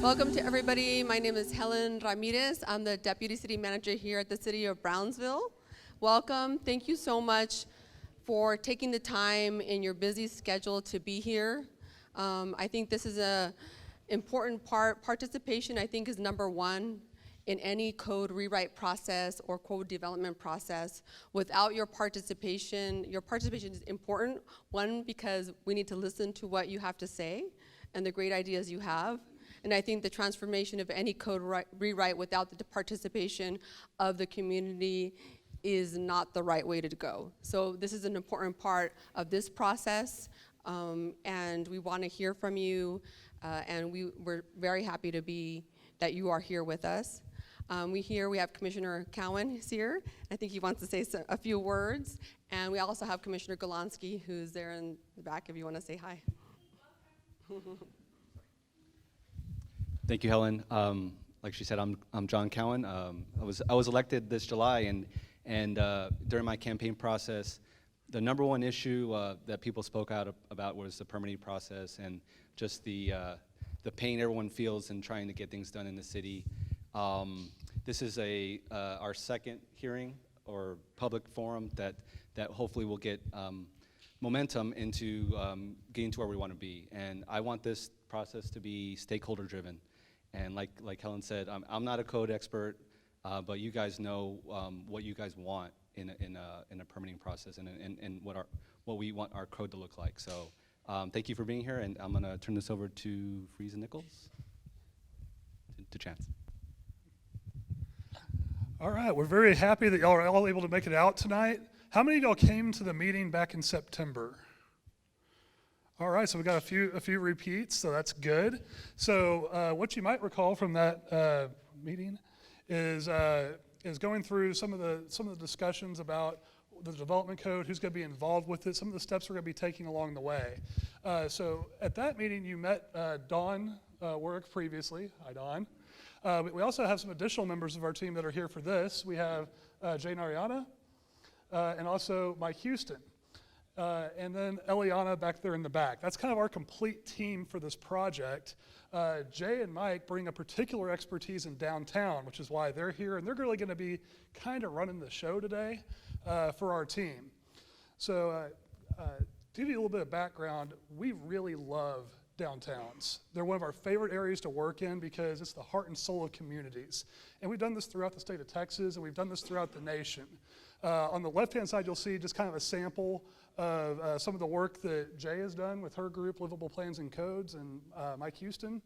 Welcome to everybody. My name is Helen Ramirez. I'm the Deputy City Manager here at the City of Brownsville. Welcome. Thank you so much for taking the time in your busy schedule to be here. I think this is an important part. Participation, I think, is number one in any code rewrite process or code development process. Without your participation is important. One, because we need to listen to what you have to say and the great ideas you have. And I think the transformation of any code rewrite without the participation of the community is not the right way to go. So this is an important part of this process, and we want to hear from you, and we're very happy that you are here with us. We have Commissioner Cowan is here. I think he wants to say a few words, and we also have Commissioner Golonsky, who's there in the back if you want to say hi. Thank you, Helen. Like she said, I'm John Cowan. I was elected this July, and during my campaign process, the number one issue that people spoke out about was the permitting process and just the pain everyone feels in trying to get things done in the city. This is our second hearing or public forum that hopefully will get momentum into getting to where we want to be. And I want this process to be stakeholder driven. And like Helen said, I'm not a code expert, but you guys know what you guys want in a permitting process and what we want our code to look like. So thank you for being here, and I'm going to turn this over to Fries and Nichols, to Chance. All right, we're very happy that y'all are all able to make it out tonight. How many of y'all came to the meeting back in September? All right, so we got a few repeats, so that's good. So what you might recall from that meeting is going through some of the discussions about the development code, who's going to be involved with it, some of the steps we're going to be taking along the way. So at that meeting, you met Dawn Warwick previously. Hi, Dawn. But we also have some additional members of our team that are here for this. We have Jana Rina and also Mike Houston. And then Eliana back there in the back. That's kind of our complete team for this project. Jay and Mike bring a particular expertise in downtown, which is why they're here, and they're really going to be kind of running the show today for our team. So to give you a little bit of background, we really love downtowns. They're one of our favorite areas to work in because it's the heart and soul of communities. And we've done this throughout the state of Texas, and we've done this throughout the nation. On the left-hand side, you'll see just kind of a sample of some of the work that Jay has done with her group, Livable Plans and Codes, and Mike Houston.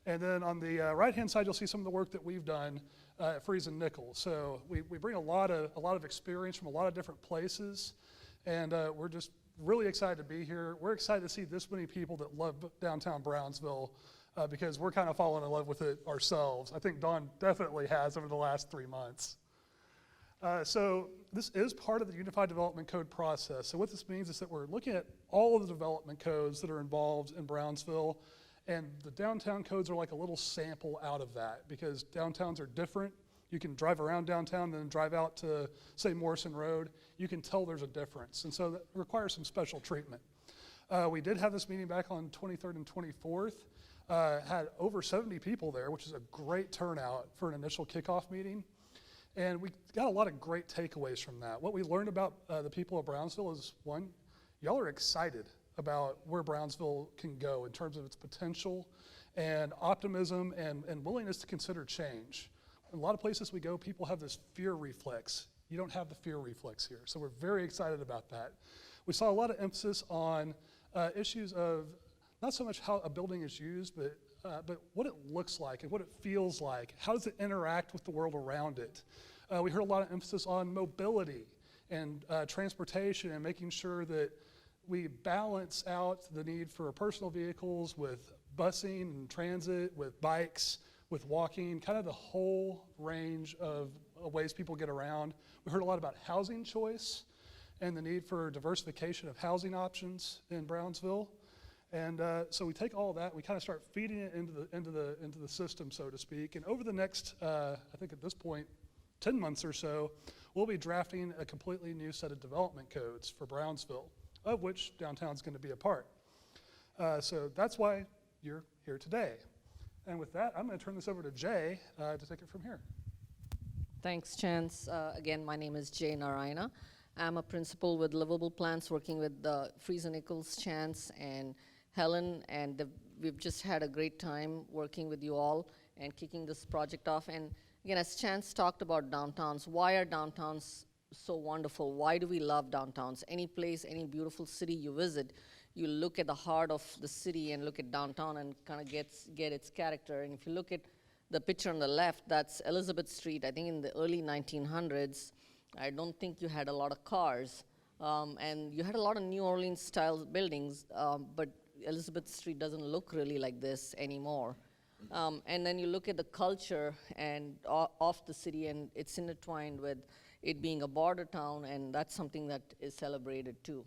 And then on the right-hand side, you'll see some of the work that we've done at Fries and Nichols. So we bring a lot of experience from a lot of different places, and we're just really excited to be here. We're excited to see this many people that love downtown Brownsville because we're kind of falling in love with it ourselves. I think Dawn definitely has over the last 3 months. So this is part of the Unified Development Code process. So what this means is that we're looking at all of the development codes that are involved in Brownsville, and the downtown codes are like a little sample out of that because downtowns are different. You can drive around downtown and then drive out to, say, Morrison Road. You can tell there's a difference, and so that requires some special treatment. We did have this meeting back on 23rd and 24th. Had over 70 people there, which is a great turnout for an initial kickoff meeting. And we got a lot of great takeaways from that. What we learned about the people of Brownsville is, one, y'all are excited about where Brownsville can go in terms of its potential and optimism and willingness to consider change. In a lot of places we go, people have this fear reflex. You don't have the fear reflex here, so we're very excited about that. We saw a lot of emphasis on issues of not so much how a building is used, but what it looks like and what it feels like. How does it interact with the world around it? We heard a lot of emphasis on mobility and transportation and making sure that we balance out the need for personal vehicles with busing and transit, with bikes, with walking, kind of the whole range of ways people get around. We heard a lot about housing choice and the need for diversification of housing options in Brownsville. And so we take all of that, we kind of start feeding it into the system, so to speak. And over the next, I think at this point, 10 months or so, we'll be drafting a completely new set of development codes for Brownsville, of which downtown's going to be a part. So that's why you're here today. And with that, I'm going to turn this over to Jay to take it from here. Thanks, Chance. Again, my name is Jana Rina. I'm a principal with Livable Plants, working with Freezer Nichols, Chance, and Helen, and we've just had a great time working with you all and kicking this project off. And again, as Chance talked about downtowns, why are downtowns so wonderful? Why do we love downtowns? Any place, any beautiful city you visit, you look at the heart of the city and look at downtown and kind of get its character. And if you look at the picture on the left, that's Elizabeth Street. I think in the early 1900s, I don't think you had a lot of cars. And you had a lot of New Orleans-style buildings, but Elizabeth Street doesn't look really like this anymore. And then you look at the culture and of the city, and it's intertwined with it being a border town, and that's something that is celebrated too.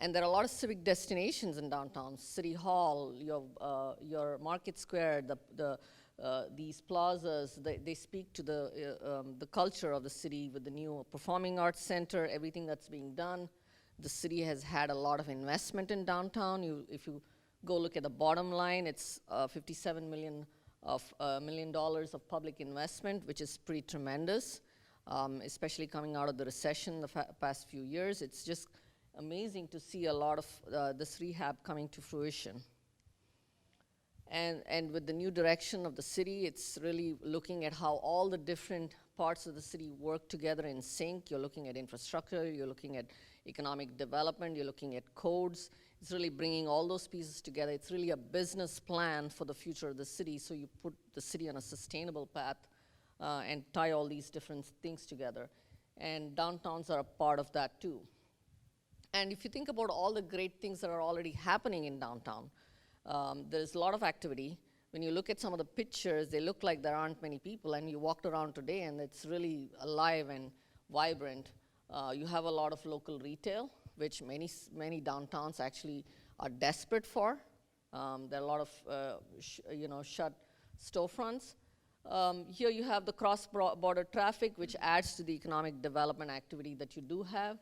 And there are a lot of civic destinations in downtown. City Hall, your Market Square, these plazas, they speak to the culture of the city with the new Performing Arts Center, everything that's being done. The city has had a lot of investment in downtown. If you go look at the bottom line, it's $57 million of public investment, which is pretty tremendous, especially coming out of the recession the past few years. It's just amazing to see a lot of this rehab coming to fruition. And with the new direction of the city, it's really looking at how all the different parts of the city work together in sync. You're looking at infrastructure, you're looking at economic development, you're looking at codes. It's really bringing all those pieces together. It's really a business plan for the future of the city, so you put the city on a sustainable path and tie all these different things together. And downtowns are a part of that too. And if you think about all the great things that are already happening in downtown, there's a lot of activity. When you look at some of the pictures, they look like there aren't many people, and you walked around today and it's really alive and vibrant. You have a lot of local retail, which many downtowns actually are desperate for. There are a lot of shut storefronts. Here you have the cross-border traffic, which adds to the economic development activity that you do have.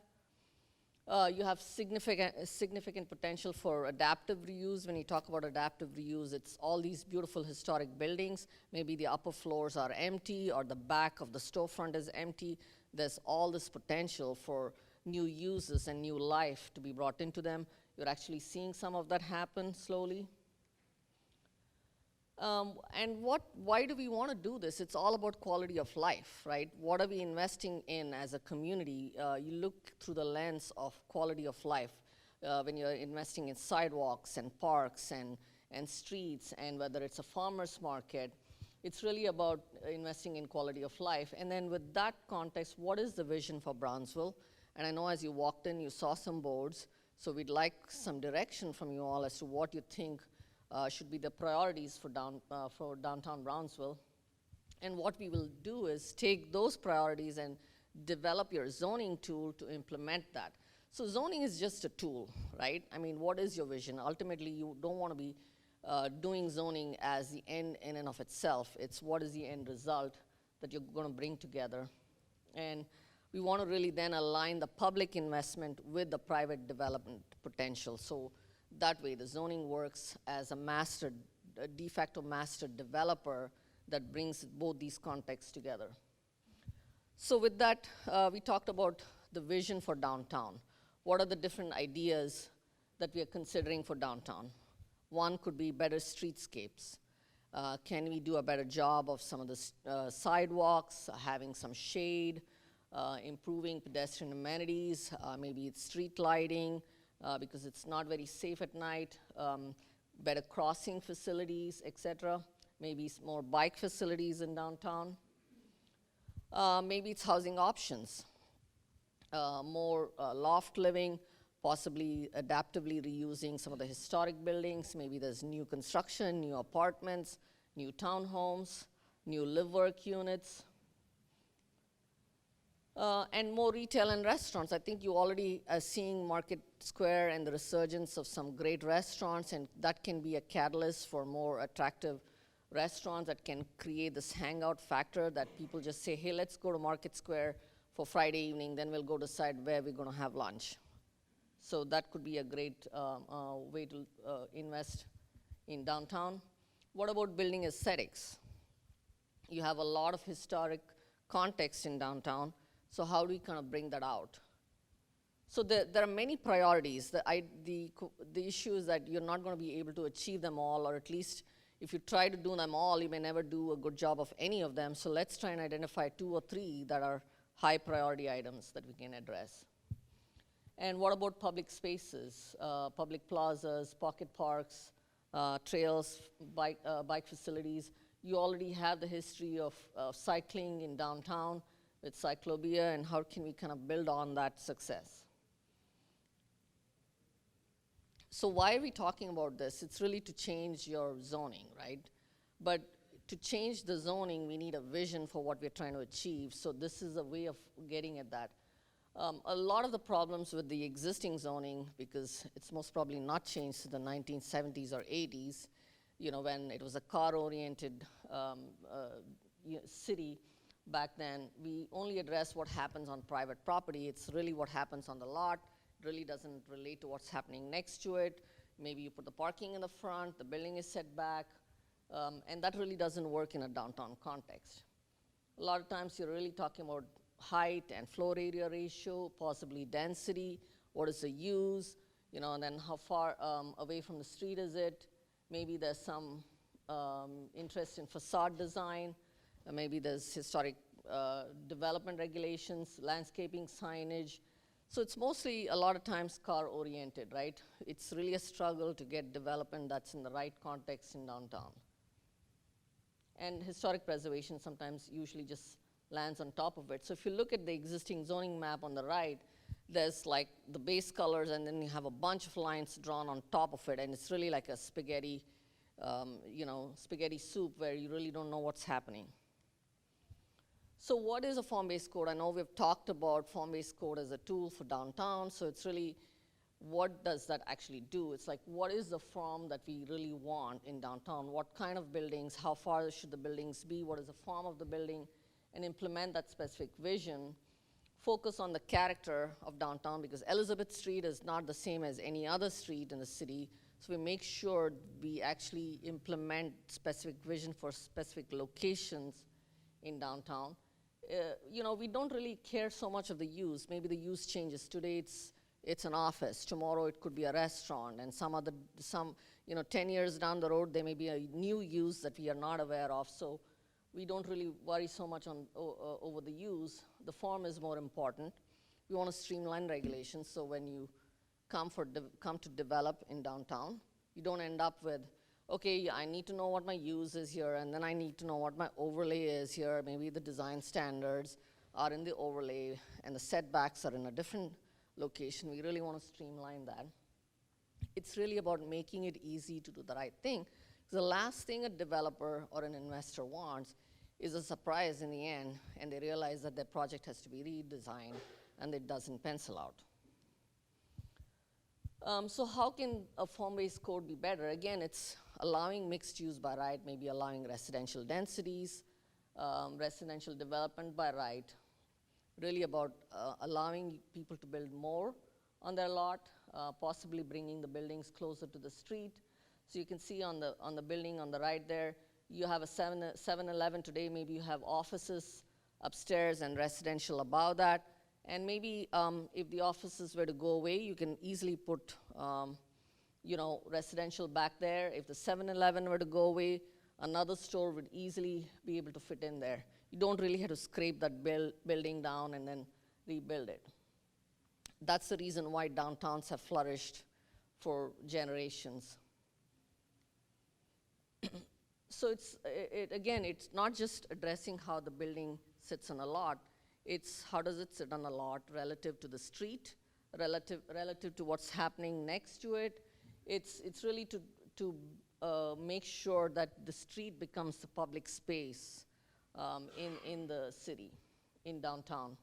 You have significant potential for adaptive reuse. When you talk about adaptive reuse, it's all these beautiful historic buildings. Maybe the upper floors are empty or the back of the storefront is empty. There's all this potential for new uses and new life to be brought into them. You're actually seeing some of that happen slowly. And why do we want to do this? It's all about quality of life, right? What are we investing in as a community? You look through the lens of quality of life when you're investing in sidewalks and parks and streets, and whether it's a farmer's market. It's really about investing in quality of life. And then with that context, what is the vision for Brownsville? And I know as you walked in, you saw some boards, so we'd like some direction from you all as to what you think should be the priorities for downtown Brownsville. And what we will do is take those priorities and develop your zoning tool to implement that. So zoning is just a tool, right? I mean, what is your vision? Ultimately, you don't want to be doing zoning as the end in and of itself. It's what is the end result that you're going to bring together. And we want to really then align the public investment with the private development potential. So that way, the zoning works as a de facto master developer that brings both these contexts together. So with that, we talked about the vision for downtown. What are the different ideas that we are considering for downtown? One could be better streetscapes. Can we do a better job of some of the sidewalks, having some shade, improving pedestrian amenities, maybe it's street lighting, because it's not very safe at night, better crossing facilities, etc. Maybe more bike facilities in downtown. Maybe it's housing options, more loft living, possibly adaptively reusing some of the historic buildings. Maybe there's new construction, new apartments, new townhomes, new live-work units. And more retail and restaurants. I think you already are seeing Market Square and the resurgence of some great restaurants, and that can be a catalyst for more attractive restaurants that can create this hangout factor that people just say, hey, let's go to Market Square for Friday evening, then we'll go decide where we're going to have lunch. So that could be a great way to invest in downtown. What about building aesthetics? You have a lot of historic context in downtown, so how do we kind of bring that out? So there are many priorities. The issue is that you're not going to be able to achieve them all, or at least if you try to do them all, you may never do a good job of any of them. So let's try and identify 2 or 3 that are high priority items that we can address. And what about public spaces, public plazas, pocket parks, trails, bike facilities? You already have the history of cycling in downtown with Cyclobia, and how can we kind of build on that success? So why are we talking about this? It's really to change your zoning, right? But to change the zoning, we need a vision for what we're trying to achieve. So this is a way of getting at that. A lot of the problems with the existing zoning, because it's most probably not changed to the 1970s or 80s, you know, when it was a car-oriented city back then, we only address what happens on private property. It's really what happens on the lot. It really doesn't relate to what's happening next to it. Maybe you put the parking in the front, the building is set back, and that really doesn't work in a downtown context. A lot of times you're really talking about height and floor area ratio, possibly density, what is the use, you know, and then how far away from the street is it. Maybe there's some interest in facade design, maybe there's historic development regulations, landscaping, signage. So it's mostly a lot of times car-oriented, right? It's really a struggle to get development that's in the right context in downtown. And historic preservation sometimes usually just lands on top of it. So if you look at the existing zoning map on the right, there's like the base colors, and then you have a bunch of lines drawn on top of it, and it's really like a spaghetti, you know, spaghetti soup where you really don't know what's happening. So what is a form-based code? I know we've talked about form-based code as a tool for downtown, so it's really, what does that actually do? It's like, what is the form that we really want in downtown? What kind of buildings? How far should the buildings be? What is the form of the building? And implement that specific vision. Focus on the character of downtown, because Elizabeth Street is not the same as any other street in the city. So we make sure we actually implement specific vision for specific locations in downtown. You know, we don't really care so much of the use. Maybe the use changes. Today it's an office. Tomorrow it could be a restaurant, and you know, 10 years down the road there may be a new use that we are not aware of. So we don't really worry so much over the use. The form is more important. We want to streamline regulations, so when you come to develop in downtown, you don't end up with, okay, I need to know what my use is here, and then I need to know what my overlay is here. Maybe the design standards are in the overlay, and the setbacks are in a different location. We really want to streamline that. It's really about making it easy to do the right thing. The last thing a developer or an investor wants is a surprise in the end, and they realize that their project has to be redesigned, and it doesn't pencil out. So how can a form-based code be better? Again, it's allowing mixed use by right, maybe allowing residential densities, residential development by right, really about allowing people to build more on their lot, possibly bringing the buildings closer to the street. So you can see on the building on the right there, you have a 7-Eleven today, maybe you have offices upstairs and residential above that. And maybe if the offices were to go away, you can easily put you know, residential back there. If the 7-Eleven were to go away, another store would easily be able to fit in there. You don't really have to scrape that building down and then rebuild it. That's the reason why downtowns have flourished for generations. So again, it's not just addressing how the building sits on a lot, it's how does it sit on a lot relative to the street, relative to what's happening next to it. It's really to make sure that the street becomes the public space in the city, in downtown.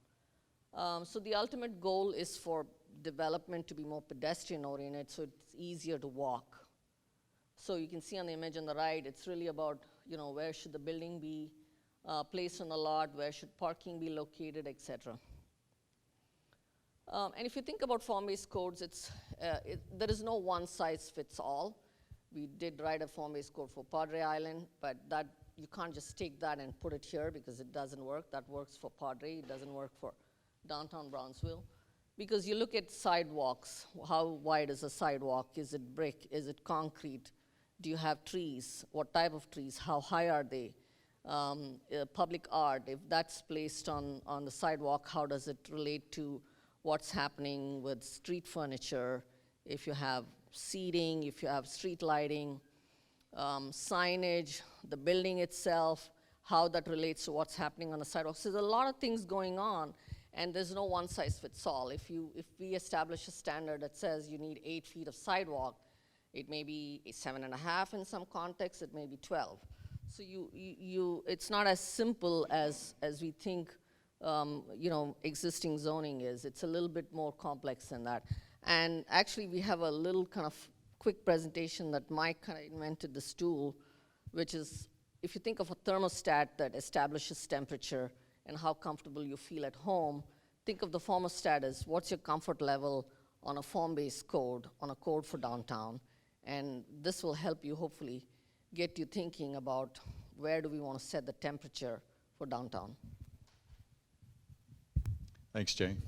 So the ultimate goal is for development to be more pedestrian oriented, so it's easier to walk. So you can see on the image on the right, it's really about, you know, where should the building be placed on the lot, where should parking be located, etc. And if you think about form-based codes, there is no one size fits all. We did write a form-based code for Padre Island, but that you can't just take that and put it here because it doesn't work. That works for Padre, it doesn't work for downtown Brownsville. Because you look at sidewalks, how wide is a sidewalk? Is it brick? Is it concrete? Do you have trees? What type of trees? How high are they? Public art, if that's placed on the sidewalk, how does it relate to what's happening with street furniture? If you have seating, if you have street lighting, signage, the building itself, how that relates to what's happening on the sidewalk. So there's a lot of things going on, and there's no one size fits all. If we establish a standard that says you need 8 feet of sidewalk, it may be 7.5 in some contexts, it may be 12. So it's not as simple as we think existing zoning is. It's a little bit more complex than that. And actually, we have a little kind of quick presentation that Mike kind of invented this tool, which is, if you think of a thermostat that establishes temperature and how comfortable you feel at home, think of the thermostat as what's your comfort level on a form-based code, on a code for downtown. And this will help you hopefully get you thinking about where do we want to set the temperature for downtown. Thanks, Jane.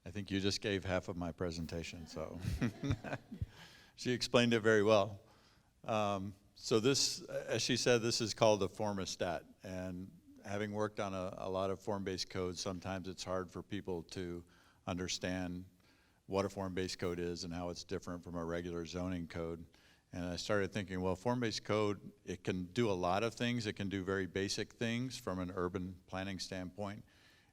I think you just gave half of my presentation, so. She explained it very well. So this, as she said, this is called a formostat. And having worked on a lot of form-based codes, sometimes it's hard for people to understand what a form-based code is and how it's different from a regular zoning code. And I started thinking, well, form-based code, it can do a lot of things. It can do very basic things from an urban planning standpoint.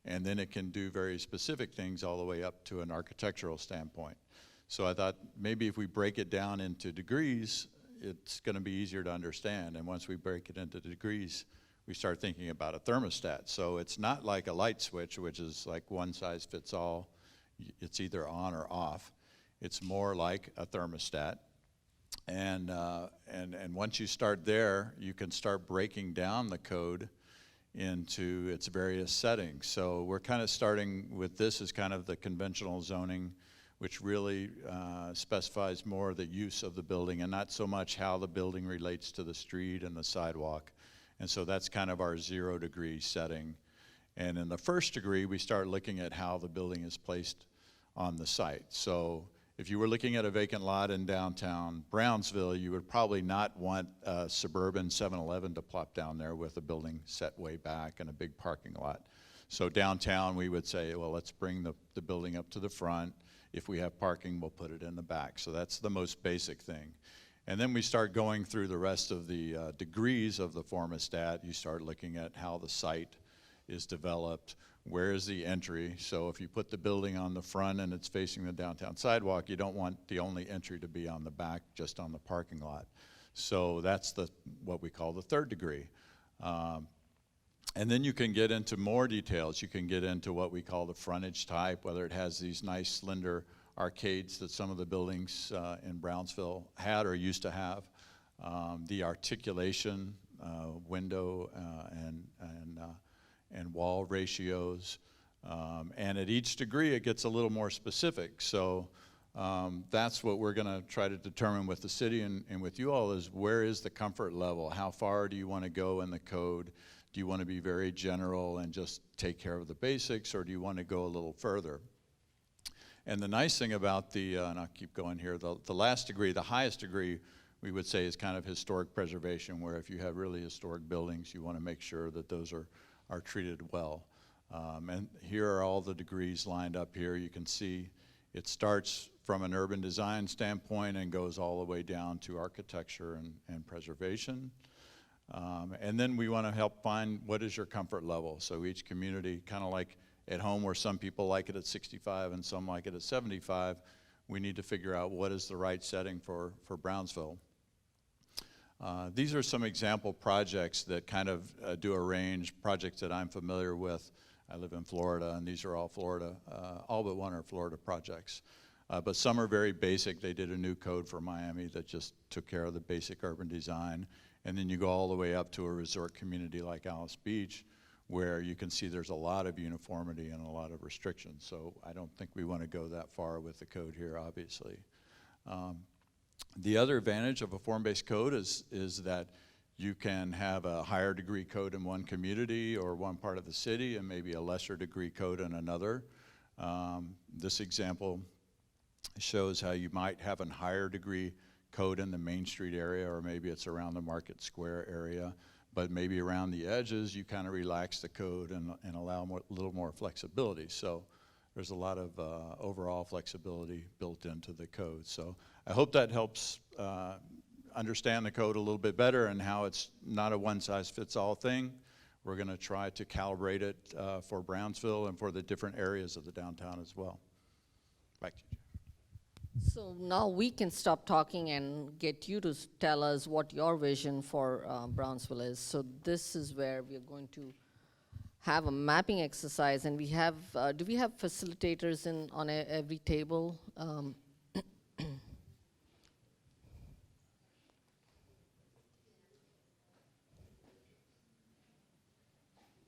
And then it can do very specific things all the way up to an architectural standpoint. So I thought maybe if we break it down into degrees, it's going to be easier to understand. And once we break it into degrees, we start thinking about a thermostat. So it's not like a light switch, which is like one size fits all. It's either on or off. It's more like a thermostat. And once you start there, you can start breaking down the code into its various settings. So we're kind of starting with this as kind of the conventional zoning, which really specifies more the use of the building and not so much how the building relates to the street and the sidewalk. And so that's kind of our 0 degree setting. And in the first degree, we start looking at how the building is placed on the site. So if you were looking at a vacant lot in downtown Brownsville, you would probably not want a suburban 7-Eleven to plop down there with a building set way back and a big parking lot. So downtown, we would say, well, let's bring the building up to the front. If we have parking, we'll put it in the back. So that's the most basic thing. And then we start going through the rest of the degrees of the formostat. You start looking at how the site is developed. Where is the entry? So if you put the building on the front and it's facing the downtown sidewalk, you don't want the only entry to be on the back, just on the parking lot. So that's what we call the 3rd degree. And then you can get into more details. You can get into what we call the frontage type, whether it has these nice slender arcades that some of the buildings in Brownsville had or used to have, the articulation, window and wall ratios. And at each degree, it gets a little more specific. So that's what we're going to try to determine with the city and with you all is where is the comfort level? How far do you want to go in the code? Do you want to be very general and just take care of the basics, or do you want to go a little further? And the nice thing about and I'll keep going here, the last degree, the highest degree, we would say is kind of historic preservation, where if you have really historic buildings, you want to make sure that those are treated well. And here are all the degrees lined up here. You can see it starts from an urban design standpoint and goes all the way down to architecture and preservation. And then we want to help find what is your comfort level. So each community, kind of like at home where some people like it at 65 and some like it at 75, we need to figure out what is the right setting for Brownsville. These are some example projects that kind of do a range, projects that I'm familiar with. I live in Florida, and these are all Florida, all but one are Florida projects. But some are very basic. They did a new code for Miami that just took care of the basic urban design. And then you go all the way up to a resort community like Alice Beach, where you can see there's a lot of uniformity and a lot of restrictions. So I don't think we want to go that far with the code here, obviously. The other advantage of a form-based code is that you can have a higher degree code in one community or one part of the city and maybe a lesser degree code in another. This example shows how you might have a higher degree code in the Main Street area, or maybe it's around the Market Square area, but maybe around the edges you kind of relax the code and allow a little more flexibility. So there's a lot of overall flexibility built into the code. So I hope that helps understand the code a little bit better and how it's not a one-size-fits-all thing. We're going to try to calibrate it for Brownsville and for the different areas of the downtown as well. Back to you. So now we can stop talking and get you to tell us what your vision for Brownsville is. So this is where we are going to have a mapping exercise, and we have, do we have facilitators on every table?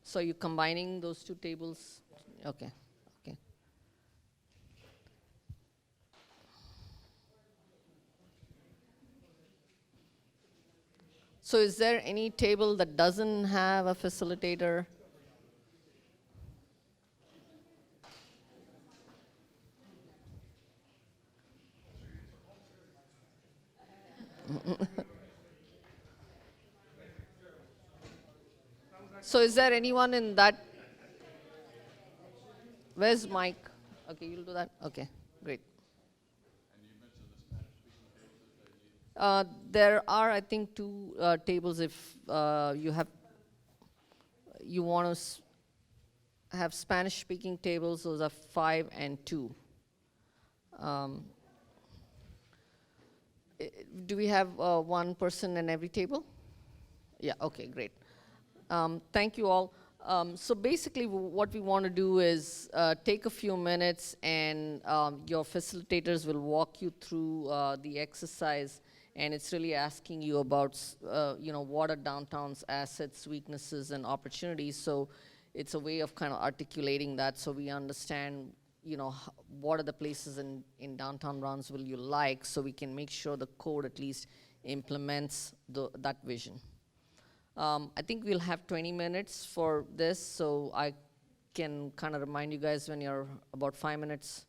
So you're combining those two tables? Okay, okay. So is there any table that doesn't have a facilitator? So is there anyone in that? Where's Mike? Okay, you'll do that? Okay, great. There are, I think, two tables if you want to have Spanish-speaking tables. Those are 5 and 2. Do we have one person in every table? Yeah, okay, great. Thank you all. So basically what we want to do is take a few minutes, and your facilitators will walk you through the exercise, and it's really asking you about what are downtown's assets, weaknesses, and opportunities. So it's a way of kind of articulating that so we understand what are the places in downtown Brownsville you like, so we can make sure the code at least implements that vision. I think we'll have 20 minutes for this, so I can kind of remind you guys when you're about 5 minutes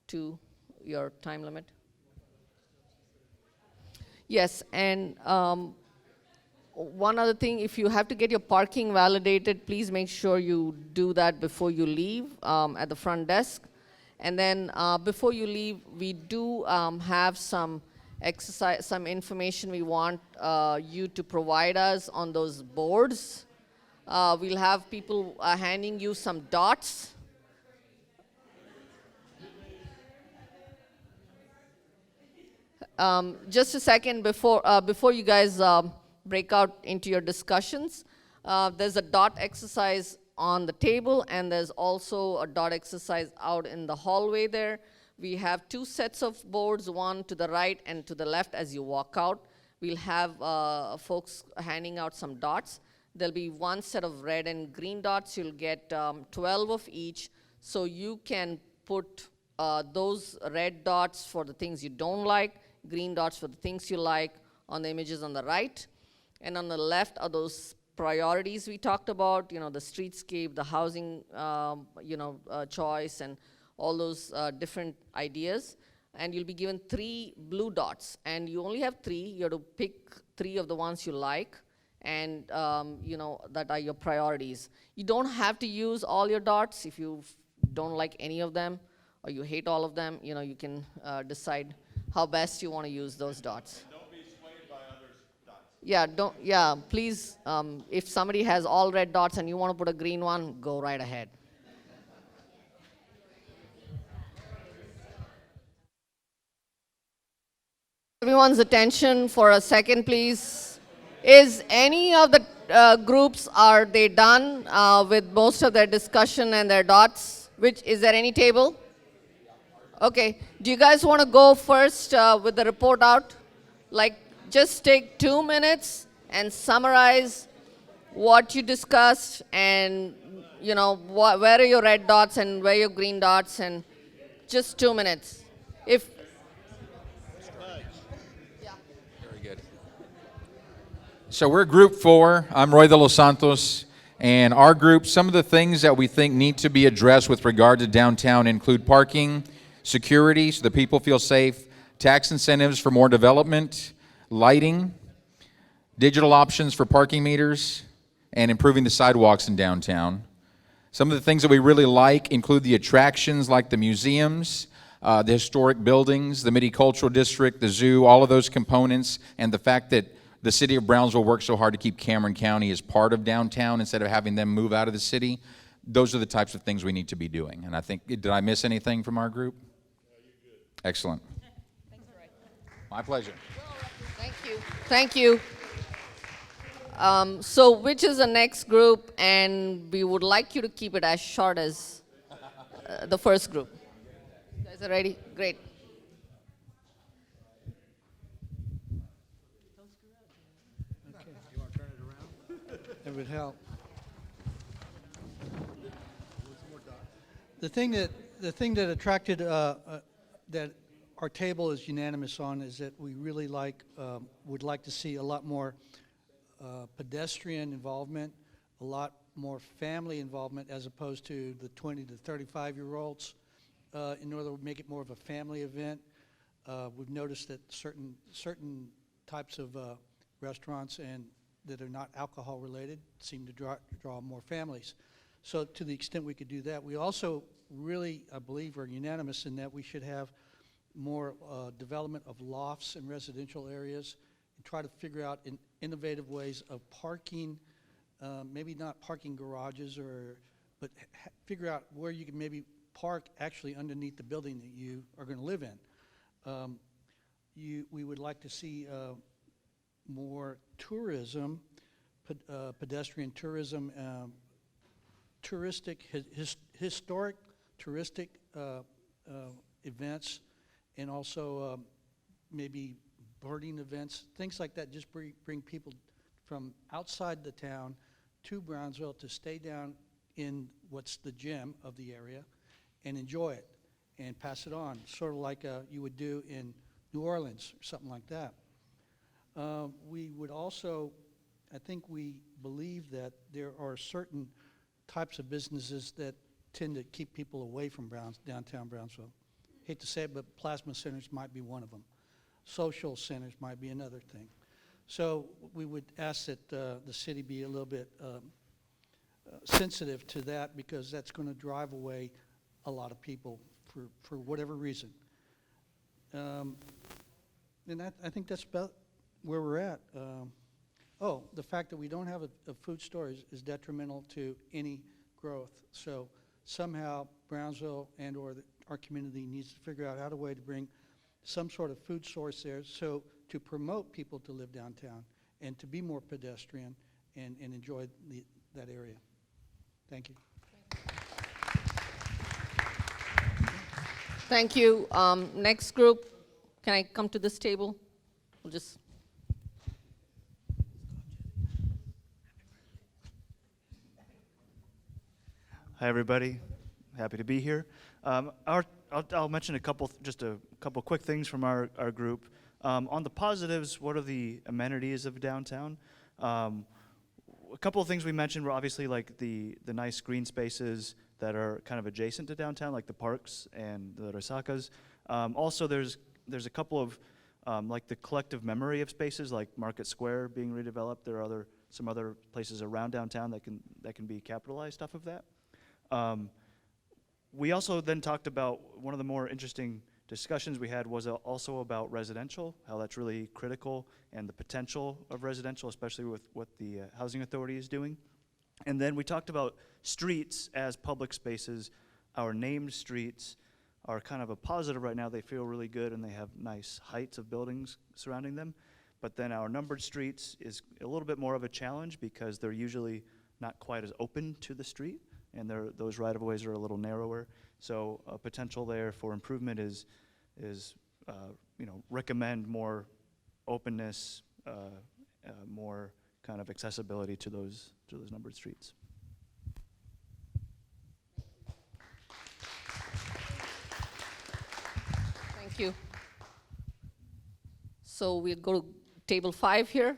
to your time limit. Yes, and one other thing, if you have to get your parking validated, please make sure you do that before you leave at the front desk. And then before you leave, we do have some exercise, some information we want you to provide us on those boards. We'll have people handing you some dots. Just a second before you guys break out into your discussions, there's a dot exercise on the table, and there's also a dot exercise out in the hallway there. We have 2 sets of boards, one to the right and to the left as you walk out. We'll have folks handing out some dots. There'll be 1 set of red and green dots. You'll get 12 of each. So you can put those red dots for the things you don't like, green dots for the things you like on the images on the right. And on the left are those priorities we talked about, the streetscape, the housing, choice, and all those different ideas. And you'll be given 3 blue dots, and you only have 3. You have to pick 3 of the ones you like, and that are your priorities. You don't have to use all your dots. If you don't like any of them, or you hate all of them, you can decide how best you want to use those dots. And don't be swayed by others' dots. Yeah, please, if somebody has all red dots and you want to put a green one, go right ahead. Everyone's attention for a second, please. Is any of the groups, are they done with most of their discussion and their dots? Is there any table? Okay, do you guys want to go first with the report out? Just take 2 minutes and summarize what you discussed, and where are your red dots and where are your green dots, and just 2 minutes. So we're Group 4. I'm Roy de los Santos. And our group, some of the things that we think need to be addressed with regard to downtown include parking, security so the people feel safe, tax incentives for more development, lighting, digital options for parking meters, and improving the sidewalks in downtown. Some of the things that we really like include the attractions like the museums, the historic buildings, the Midi-Cultural District, the zoo, all of those components, and the fact that the city of Brownsville worked so hard to keep Cameron County as part of downtown instead of having them move out of the city. Those are the types of things we need to be doing. And I think, did I miss anything from our group? Excellent. Thanks, Roy. My pleasure. Thank you. Thank you. So which is the next group? And we would like you to keep it as short as the first group. You guys are ready? Great. It would help. The thing that attracted that our table is unanimous on is that we really would like to see a lot more pedestrian involvement, a lot more family involvement as opposed to the 20 to 35-year-olds in order to make it more of a family event. We've noticed that certain types of restaurants and that are not alcohol related seem to draw more families. So to the extent we could do that, we also really, I believe, are unanimous in that we should have more development of lofts in residential areas and try to figure out innovative ways of parking, maybe not parking garages, but figure out where you can maybe park actually underneath the building that you are going to live in. We would like to see more tourism, pedestrian tourism, historic touristic events, and also maybe birding events, things like that. Just bring people from outside the town to Brownsville to stay down in what's the gem of the area and enjoy it and pass it on, sort of like you would do in New Orleans or something like that. We would also, I think we believe that there are certain types of businesses that tend to keep people away from downtown Brownsville. Hate to say it, but plasma centers might be one of them. Social centers might be another thing. So we would ask that the city be a little bit sensitive to that, because that's going to drive away a lot of people for whatever reason. And I think that's about where we're at. The fact that we don't have a food store is detrimental to any growth. So somehow Brownsville and or our community needs to figure out how to way to bring some sort of food source there, so to promote people to live downtown and to be more pedestrian and enjoy that area. Thank you. Thank you. Next group, can I come to this table? We'll just. Hi, everybody. Happy to be here. I'll mention a couple quick things from our group. On the positives, what are the amenities of downtown? A couple of things we mentioned were obviously like the nice green spaces that are kind of adjacent to downtown, like the parks and the resakas. Also, there's a couple of like the collective memory of spaces, like Market Square being redeveloped. There are some other places around downtown that can be capitalized off of that. We also then talked about, one of the more interesting discussions we had was also about residential, how that's really critical, and the potential of residential, especially with what the Housing Authority is doing. And then we talked about streets as public spaces. Our named streets are kind of a positive right now. They feel really good and they have nice heights of buildings surrounding them. But then our numbered streets is a little bit more of a challenge because they're usually not quite as open to the street, and those right-of-ways are a little narrower. So a potential there for improvement is recommend more openness, more kind of accessibility to those numbered streets. Thank you. So we'll go to table 5 here.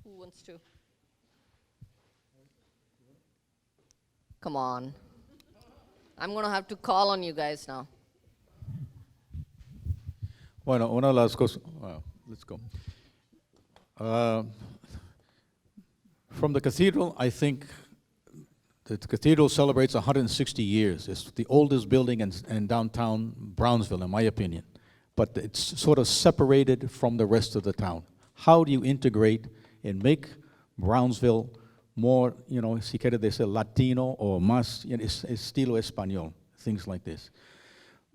Who wants to? Come on. I'm going to have to call on you guys now. Bueno, una de las cosas, let's go. From the cathedral, I think the cathedral celebrates 160 years. It's the oldest building in downtown Brownsville, in my opinion. But it's sort of separated from the rest of the town. How do you integrate and make Brownsville more, you know, si quiere decir Latino or más, you know, estilo español, things like this.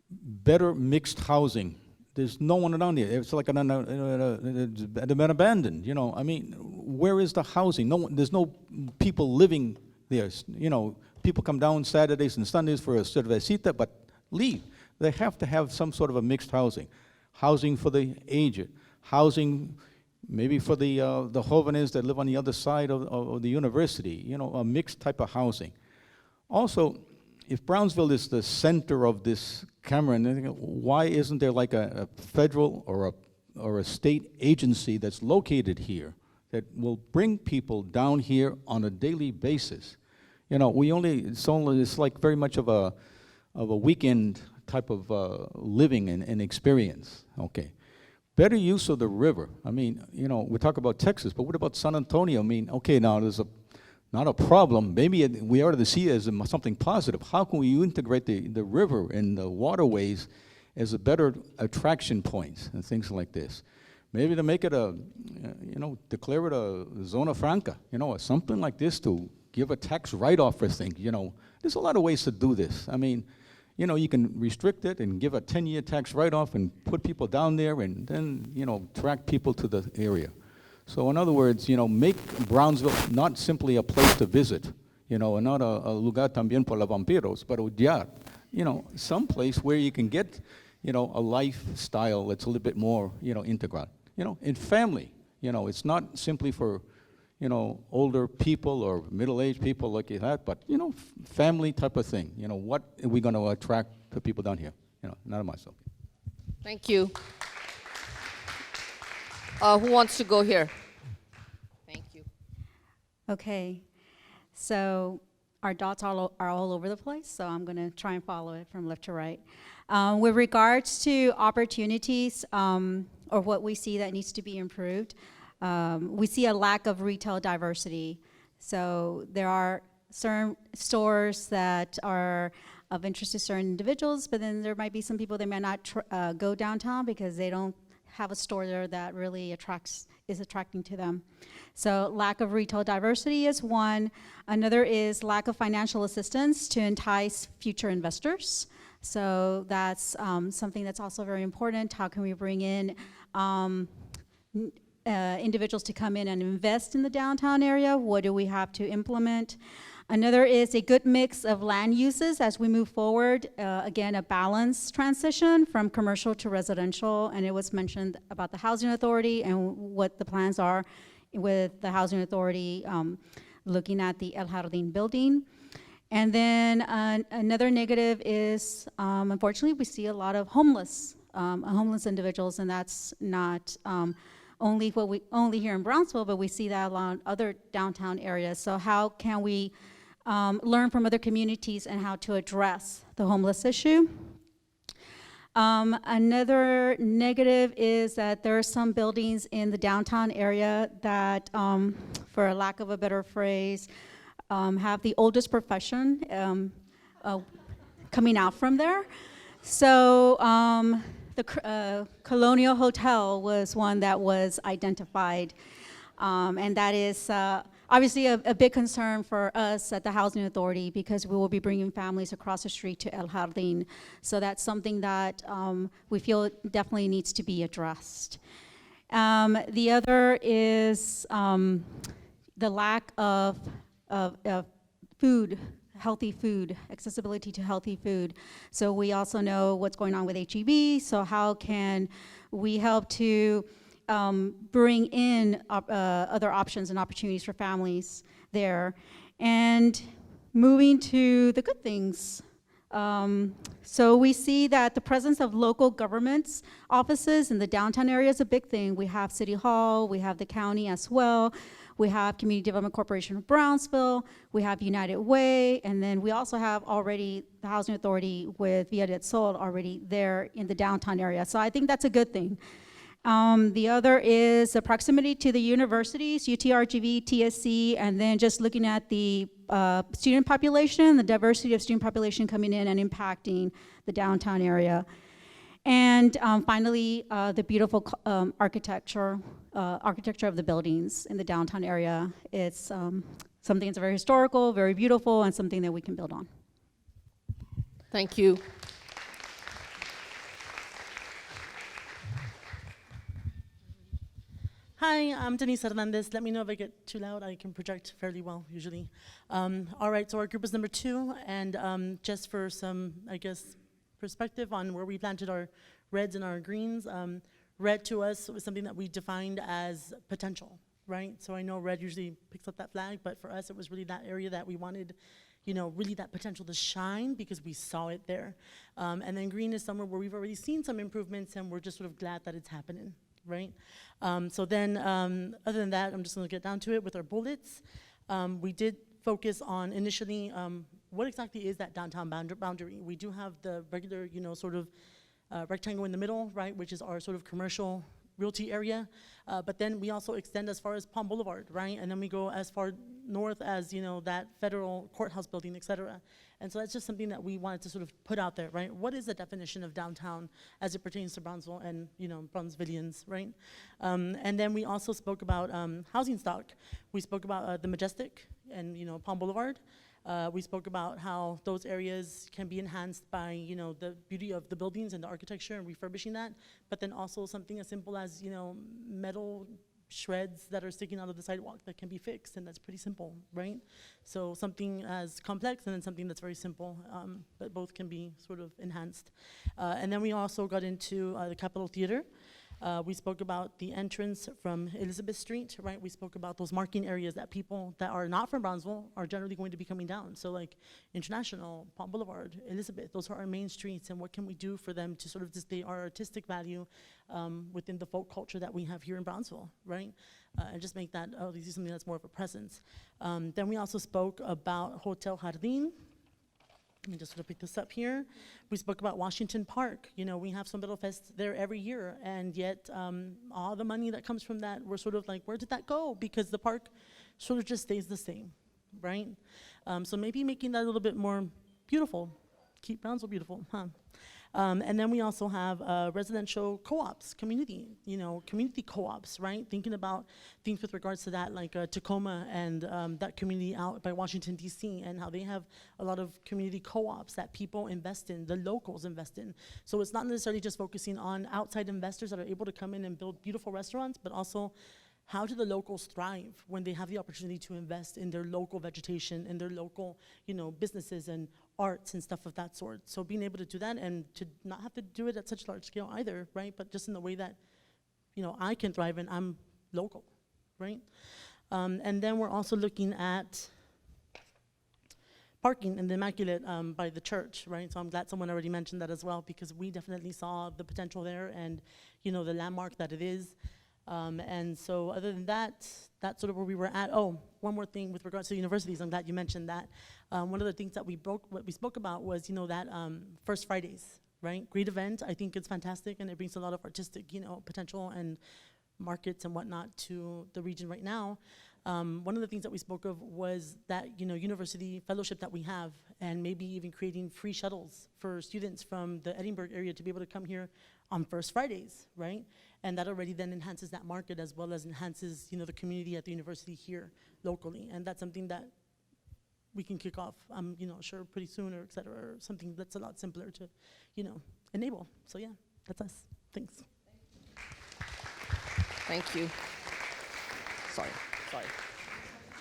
Better mixed housing. There's no one around here. It's like they've been abandoned, you know. I mean, where is the housing? No one, there's no people living there. You know, people come down Saturdays and Sundays for a cervecita, but leave. They have to have some sort of a mixed housing. Housing for the aged. Housing maybe for the jóvenes that live on the other side of the university. You know, a mixed type of housing. Also, if Brownsville is the center of this Cameron, why isn't there like a federal or a state agency that's located here that will bring people down here on a daily basis? You know, it's like very much of a weekend type of living and experience. Okay, better use of the river. I mean, you know, we talk about Texas, but what about San Antonio? I mean, okay, now there's not a problem. Maybe we ought to see it as something positive. How can we integrate the river and the waterways as a better attraction points and things like this? Maybe to make it declare it a zona franca, you know, or something like this to give a tax write-off for things, you know. There's a lot of ways to do this. I mean, you know, you can restrict it and give a 10-year tax write-off and put people down there and then, you know, attract people to the area. So in other words, you know, make Brownsville not simply a place to visit, you know, and not a lugar también por los vampiros, but odiar, you know, some place where you can get, you know, a lifestyle that's a little bit more, you know, integral, you know, in family. You know, it's not simply for, you know, older people or middle-aged people like that, but, you know, family type of thing. You know, what are we going to attract the people down here? You know, not myself. Thank you. Who wants to go here? Thank you. Okay, so our dots are all over the place, so I'm going to try and follow it from left to right. With regards to opportunities or what we see that needs to be improved, we see a lack of retail diversity. So there are certain stores that are of interest to certain individuals, but then there might be some people that may not go downtown because they don't have a store there that really is attracting to them. So lack of retail diversity is one. Another is lack of financial assistance to entice future investors. So that's something that's also very important. How can we bring in individuals to come in and invest in the downtown area? What do we have to implement? Another is a good mix of land uses as we move forward. Again, a balanced transition from commercial to residential, and it was mentioned about the Housing Authority and what the plans are with the Housing Authority looking at the El Jardín building. And then another negative is, unfortunately, we see a lot of homeless individuals, and that's not only here in Brownsville, but we see that a lot in other downtown areas. So how can we learn from other communities and how to address the homeless issue? Another negative is that there are some buildings in the downtown area that, for a lack of a better phrase, have the oldest profession coming out from there. So the Colonial Hotel was one that was identified, and that is obviously a big concern for us at the Housing Authority because we will be bringing families across the street to El Jardín. So that's something that we feel definitely needs to be addressed. The other is the lack of food, healthy food, accessibility to healthy food. So we also know what's going on with HEB, so how can we help to bring in other options and opportunities for families there? And moving to the good things, So we see that the presence of local governments offices in the downtown area is a big thing. We have City Hall, we have the county as well, we have Community Development Corporation of Brownsville, we have United Way, and then we also have already the Housing Authority with Via del Sol already there in the downtown area. So I think that's a good thing. The other is the proximity to the universities, UTRGV, TSC, and then just looking at the student population, the diversity of student population coming in and impacting the downtown area. And finally, the beautiful architecture of the buildings in the downtown area. It's something that's very historical, very beautiful, and something that we can build on. Thank you. Hi, I'm Denise Edelman. Let me know if I get too loud. I can project fairly well, usually. All right, so our group is number 2, and just for some, I guess, perspective on where we planted our reds and our greens, red to us was something that we defined as potential, right? So I know red usually picks up that flag, but for us it was really that area that we wanted, you know, really that potential to shine because we saw it there. And then green is somewhere where we've already seen some improvements and we're just sort of glad that it's happening. Right? So then, other than that, I'm just going to get down to it with our bullets. We did focus on initially what exactly is that downtown boundary. We do have the regular, you know, sort of rectangle in the middle, right, which is our sort of commercial realty area. But then we also extend as far as Palm Boulevard, right? And then we go as far north as, you know, that federal courthouse building, et cetera. And so that's just something that we wanted to sort of put out there, right? What is the definition of downtown as it pertains to Brownsville and, you know, Brownsvillians, right? And then we also spoke about housing stock. We spoke about the Majestic and, you know, Palm Boulevard. We spoke about how those areas can be enhanced by, you know, the beauty of the buildings and the architecture and refurbishing that, but then also something as simple as, you know, metal shreds that are sticking out of the sidewalk that can be fixed, and that's pretty simple, right? So something as complex and then something that's very simple, but both can be sort of enhanced. And then we also got into the Capitol Theater. We spoke about the entrance from Elizabeth Street, right? We spoke about those marking areas that people that are not from Brownsville are generally going to be coming down. So like International, Palm Boulevard, Elizabeth, those are our main streets, and what can we do for them to sort of display our artistic value within the folk culture that we have here in Brownsville, right? And just make that, at least something that's more of a presence. Then we also spoke about Hotel Jardín. Let me just sort of pick this up here. We spoke about Washington Park. You know, we have Sombrero Fest there every year, and yet all the money that comes from that, we're sort of like, where did that go? Because the park sort of just stays the same, right? So maybe making that a little bit more beautiful. Keep Brownsville beautiful, huh? And then we also have residential co-ops, community co-ops, right? Thinking about things with regards to that, like Tacoma and that community out by Washington, D.C., and how they have a lot of community co-ops that people invest in, the locals invest in. So it's not necessarily just focusing on outside investors that are able to come in and build beautiful restaurants, but also how do the locals thrive when they have the opportunity to invest in their local vegetation, in their local, you know, businesses and arts and stuff of that sort. So being able to do that and to not have to do it at such large scale either, right? But just in the way that, you know, I can thrive and I'm local, right? And then we're also looking at parking in the Immaculate by the church, right? So I'm glad someone already mentioned that as well, because we definitely saw the potential there and, you know, the landmark that it is. And so other than that, that's sort of where we were at. Oh, one more thing with regards to universities. I'm glad you mentioned that. One of the things that we spoke about was, you know, that First Fridays, right? Great event. I think it's fantastic, and it brings a lot of artistic, you know, potential and markets and whatnot to the region right now. One of the things that we spoke of was that, you know, university fellowship that we have, and maybe even creating free shuttles for students from the Edinburgh area to be able to come here on First Fridays, right? And that already then enhances that market as well as enhances, you know, the community at the university here locally. And that's something that we can kick off, you know, sure, pretty soon or et cetera, or something that's a lot simpler to, you know, enable. So yeah, that's us. Thanks. Thank you. Sorry.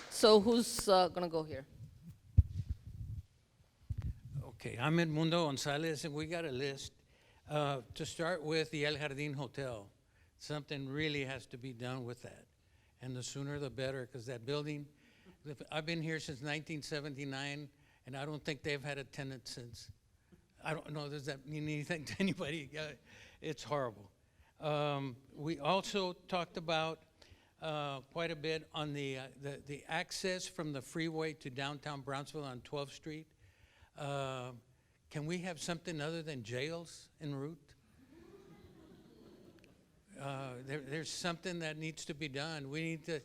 So who's gonna go here? Okay, I'm Edmundo Gonzalez, and we got a list. To start with, the El Jardín Hotel. Something really has to be done with that. And the sooner the better, because that building, I've been here since 1979, and I don't think they've had a tenant since. I don't know, does that mean anything to anybody? It's horrible. We also talked about quite a bit on the access from the freeway to downtown Brownsville on 12th Street. Can we have something other than jails en route? There's something that needs to be done. We need to,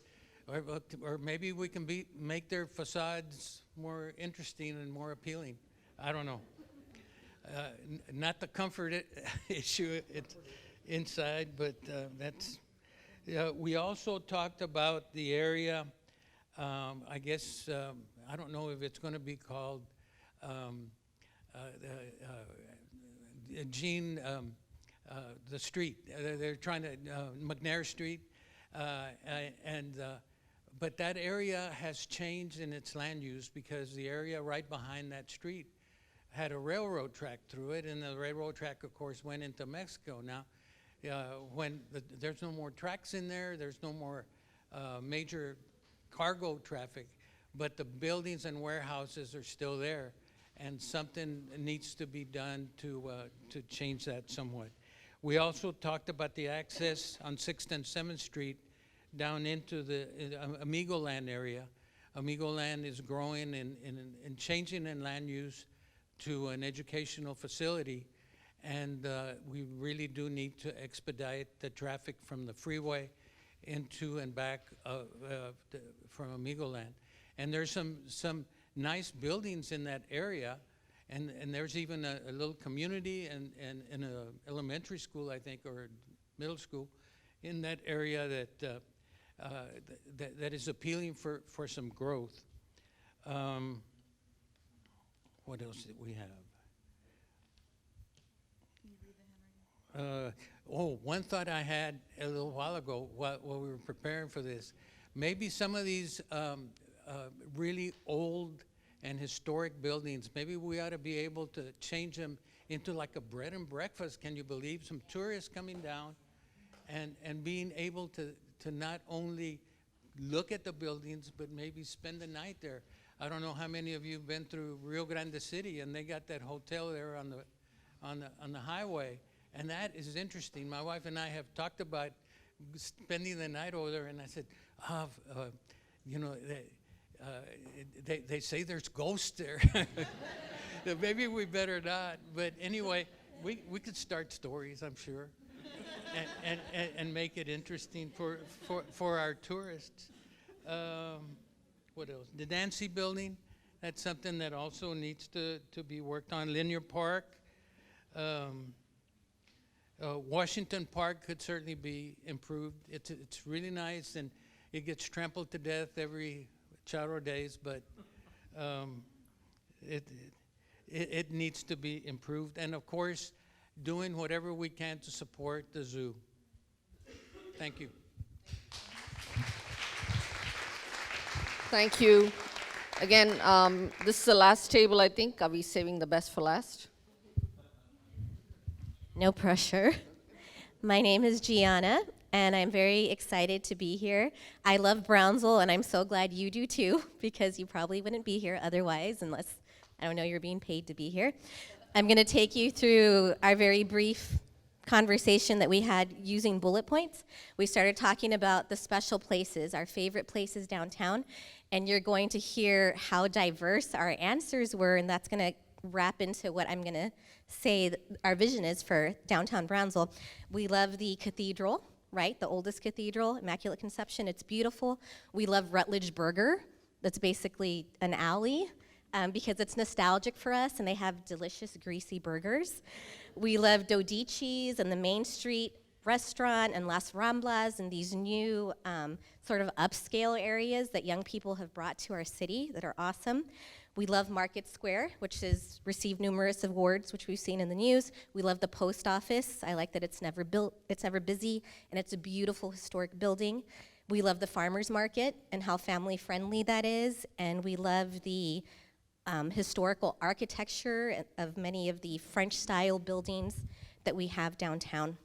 or maybe we can make their facades more interesting and more appealing. I don't know. Not the comfort issue inside, but that's. We also talked about the area. I guess I don't know if it's going to be called Gene. The street. They're trying to McNair Street, but that area has changed in its land use because the area right behind that street had a railroad track through it, and the railroad track, of course, went into Mexico. Now, when there's no more tracks in there, there's no more major cargo traffic, but the buildings and warehouses are still there, and something needs to be done to change that somewhat. We also talked about the access on 6th and 7th Street down into the Amigo Land area. Amigo Land is growing and changing in land use to an educational facility, and we really do need to expedite the traffic from the freeway into and back from Amigo Land. And there's some nice buildings in that area, and there's even a little community and an elementary school, I think, or middle school in that area that is appealing for some growth. What else did we have? One thought I had a little while ago while we were preparing for this, maybe some of these really old and historic buildings, maybe we ought to be able to change them into like a bread and breakfast. Can you believe some tourists coming down and being able to not only look at the buildings, but maybe spend the night there. I don't know how many of you have been through Rio Grande City, and they got that hotel there on the highway, and that is interesting. My wife and I have talked about spending the night over there, and I said, you know, they say there's ghosts there. Maybe we better not. But anyway, we could start stories, I'm sure, and make it interesting for our tourists. What else? The Dancy Building, that's something that also needs to be worked on. Linear Park. Washington Park could certainly be improved. It's really nice, and it gets trampled to death every Charo days, but it needs to be improved. And of course, doing whatever we can to support the zoo. Thank you. Thank you. Again, this is the last table, I think. Are we saving the best for last? No pressure. My name is Gianna, and I'm very excited to be here. I love Brownsville, and I'm so glad you do too, because you probably wouldn't be here otherwise, unless, I don't know, you're being paid to be here. I'm going to take you through our very brief conversation that we had using bullet points. We started talking about the special places, our favorite places downtown, and you're going to hear how diverse our answers were, and that's going to wrap into what I'm going to say our vision is for downtown Brownsville. We love the cathedral, right? The oldest cathedral, Immaculate Conception. It's beautiful. We love Rutledge Burger. That's basically an alley because it's nostalgic for us, and they have delicious, greasy burgers. We love Dodici's and the Main Street restaurant and Las Ramblas and these new sort of upscale areas that young people have brought to our city that are awesome. We love Market Square, which has received numerous awards, which we've seen in the news. We love the post office. I like that it's never busy, and it's a beautiful historic building. We love the farmers market and how family friendly that is, and we love the historical architecture of many of the French style buildings that we have downtown.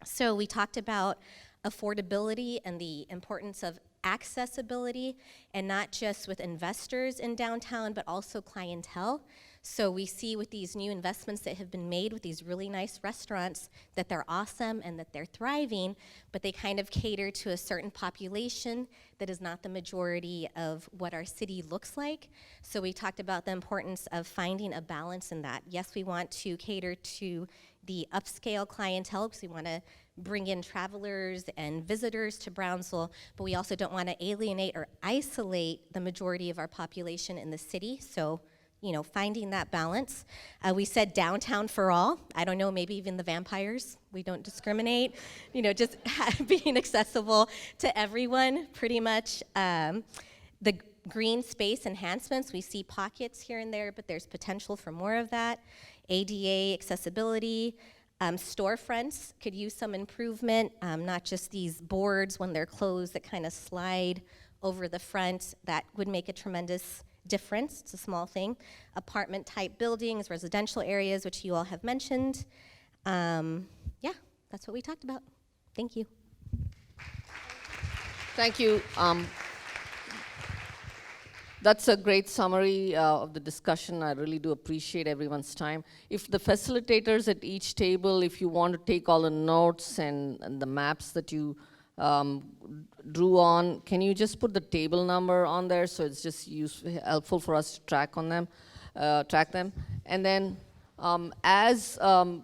So we talked about affordability and the importance of accessibility, and not just with investors in downtown, but also clientele. So we see with these new investments that have been made with these really nice restaurants that they're awesome and that they're thriving, but they kind of cater to a certain population that is not the majority of what our city looks like. So we talked about the importance of finding a balance in that. Yes, we want to cater to the upscale clientele because we want to bring in travelers and visitors to Brownsville, but we also don't want to alienate or isolate the majority of our population in the city. So, you know, finding that balance. We said downtown for all. I don't know, maybe even the vampires. We don't discriminate. You know, just being accessible to everyone, pretty much. The green space enhancements, we see pockets here and there, but there's potential for more of that. ADA accessibility. Storefronts could use some improvement, not just these boards when they're closed that kind of slide over the front. That would make a tremendous difference. It's a small thing. Apartment type buildings, residential areas, which you all have mentioned. Yeah, that's what we talked about. Thank you. Thank you. That's a great summary of the discussion. I really do appreciate everyone's time. If the facilitators at each table, if you want to take all the notes and the maps that you drew on, can you just put the table number on there so it's just helpful for us to track them? And then as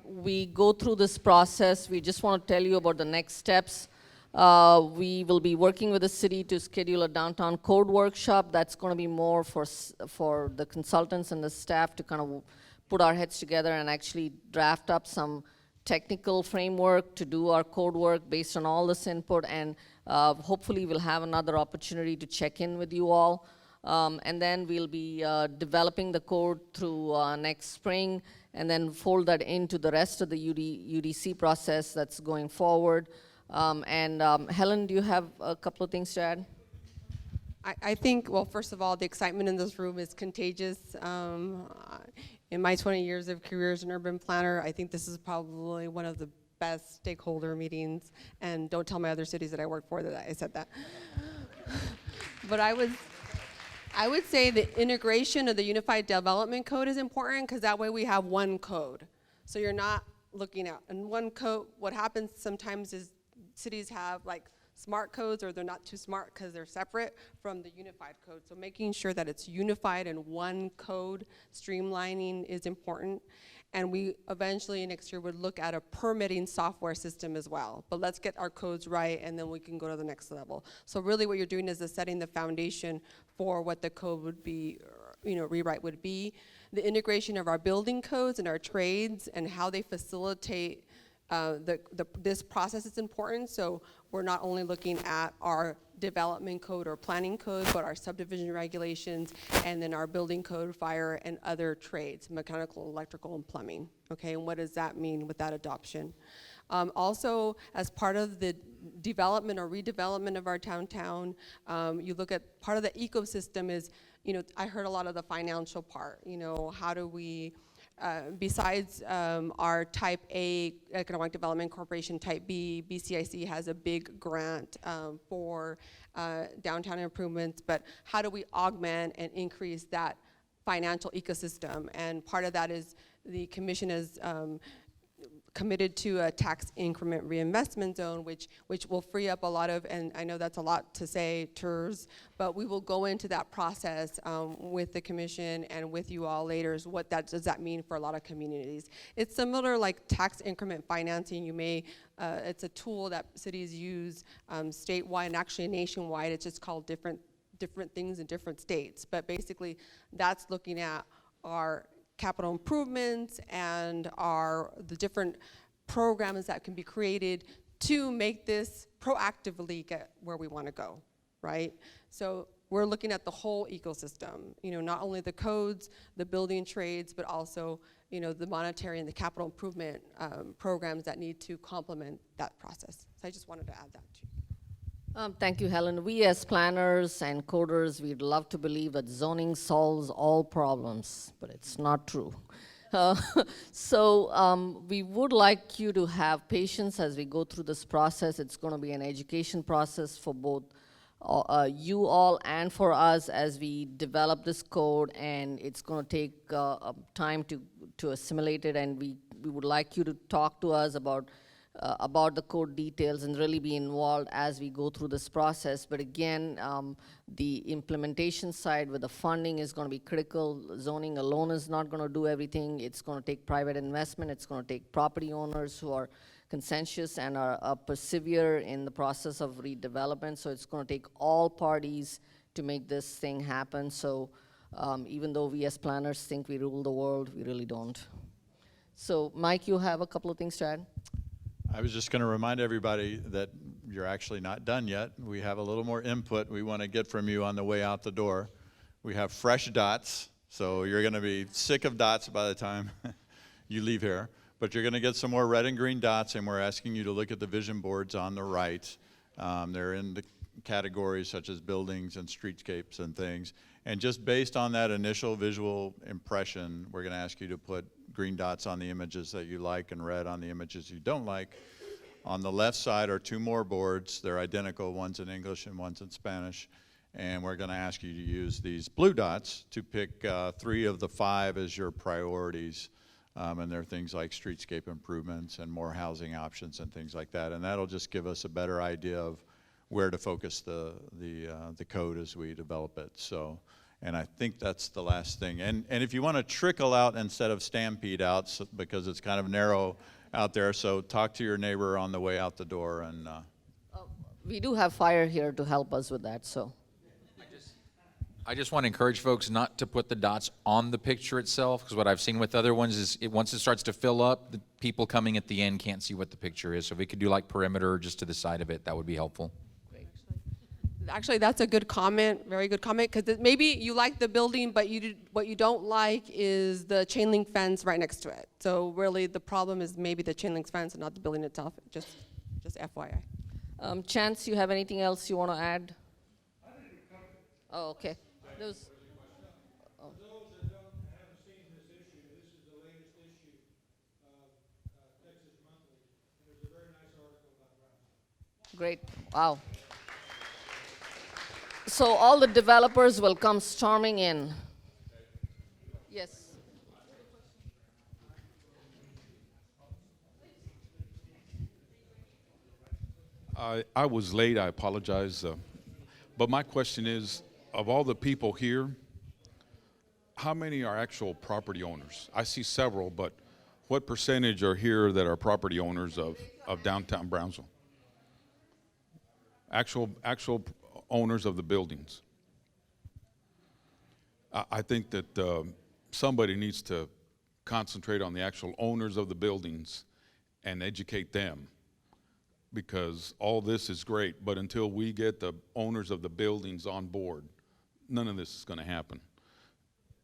we go through this process, we just want to tell you about the next steps. We will be working with the city to schedule a downtown code workshop. That's going to be more for the consultants and the staff to kind of put our heads together and actually draft up some technical framework to do our code work based on all this input, and hopefully we'll have another opportunity to check in with you all. And then we'll be developing the code through next spring, and then fold that into the rest of the UDC process that's going forward. Helen, do you have a couple of things to add? I think, well, first of all, the excitement in this room is contagious. In my 20 years of career as an urban planner, I think this is probably one of the best stakeholder meetings. And don't tell my other cities that I work for that I said that. But I would say the integration of the Unified Development Code is important because that way we have one code. So you're not looking at in one code. What happens sometimes is cities have like smart codes, or they're not too smart because they're separate from the unified code. So making sure that it's unified in one code, streamlining is important. And we eventually next year would look at a permitting software system as well. But let's get our codes right, and then we can go to the next level. So really what you're doing is setting the foundation for what the code would be, rewrite would be. The integration of our building codes and our trades and how they facilitate this process is important. So we're not only looking at our development code or planning code, but our subdivision regulations, and then our building code, fire, and other trades, mechanical, electrical, and plumbing. Okay, and what does that mean with that adoption? Also, as part of the development or redevelopment of our downtown, you look at part of the ecosystem is, I heard a lot of the financial part. How do we, besides our Type A Economic Development Corporation, Type B, BCIC has a big grant for downtown improvements, but how do we augment and increase that financial ecosystem? And part of that is the commission is committed to a tax increment reinvestment zone, which will free up a lot of, and I know that's a lot to say, TERS, but we will go into that process with the commission and with you all later. Is what does that mean for a lot of communities? It's similar like tax increment financing. You may, it's a tool that cities use statewide and actually nationwide. It's just called different things in different states. But basically, that's looking at our capital improvements and the different programs that can be created to make this proactively get where we want to go, right? So we're looking at the whole ecosystem, not only the codes, the building trades, but also, the monetary and the capital improvement programs that need to complement that process. So I just wanted to add that to you. Thank you, Helen. We as planners and coders, we'd love to believe that zoning solves all problems, but it's not true. So we would like you to have patience as we go through this process. It's going to be an education process for both you all and for us as we develop this code, and it's going to take time to assimilate it, and we would like you to talk to us about the code details and really be involved as we go through this process. But again, the implementation side with the funding is going to be critical. Zoning alone is not going to do everything. It's going to take private investment. It's going to take property owners who are conscientious and are persevere in the process of redevelopment. So it's going to take all parties to make this thing happen. So even though we as planners think we rule the world, we really don't. So Mike, you have a couple of things to add? I was just going to remind everybody that you're actually not done yet. We have a little more input we want to get from you on the way out the door. We have fresh dots, so you're going to be sick of dots by the time you leave here. But you're going to get some more red and green dots, and we're asking you to look at the vision boards on the right. They're in the categories such as buildings and streetscapes and things. And just based on that initial visual impression, we're going to ask you to put green dots on the images that you like and red on the images you don't like. On the left side are two more boards. They're identical, one's in English and one's in Spanish. And we're going to ask you to use these blue dots to pick 3 of the 5 as your priorities. And they're things like streetscape improvements and more housing options and things like that. And that'll just give us a better idea of where to focus the code as we develop it. So, and I think that's the last thing. And if you want to trickle out instead of stampede out, so, because it's kind of narrow out there, so talk to your neighbor on the way out the door. And We do have fire here to help us with that, so. I just want to encourage folks not to put the dots on the picture itself, because what I've seen with other ones is once it starts to fill up, the people coming at the end can't see what the picture is. So if we could do like perimeter just to the side of it, that would be helpful. Actually, that's a good comment, very good comment, because maybe you like the building, but what you don't like is the chain link fence right next to it. So really the problem is maybe the chain link fence and not the building itself, just FYI. Chance, you have anything else you want to add? Oh, okay. Those, For those that haven't seen this issue, this is the latest issue of Texas Monthly, and there's a very nice article about Brownsville. great, wow. So all the developers will come storming in. Yes. I was late, I apologize. But my question is, of all the people here, how many are actual property owners? I see several, but what percentage are here that are property owners of downtown Brownsville? Actual owners of the buildings. I think that somebody needs to concentrate on the actual owners of the buildings and educate them, because all this is great, but until we get the owners of the buildings on board, none of this is going to happen.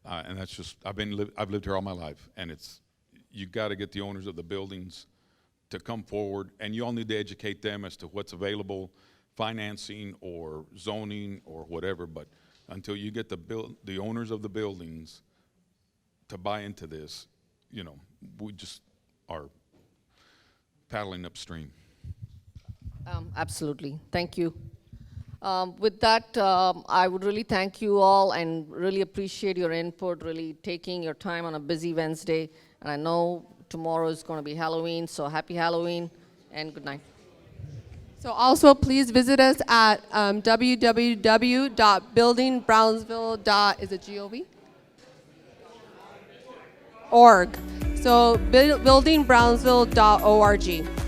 And that's just, I've lived here all my life, and you got to get the owners of the buildings to come forward, and you all need to educate them as to what's available, financing or zoning or whatever. But until you get the owners of the buildings to buy into this, you know, we just are paddling upstream. Absolutely. Thank you. With that, I would really thank you all and really appreciate your input, really taking your time on a busy Wednesday. And I know tomorrow is going to be Halloween, so happy Halloween and good night. So also please visit us at www.buildingbrownsville.org. So buildingbrownsville.org.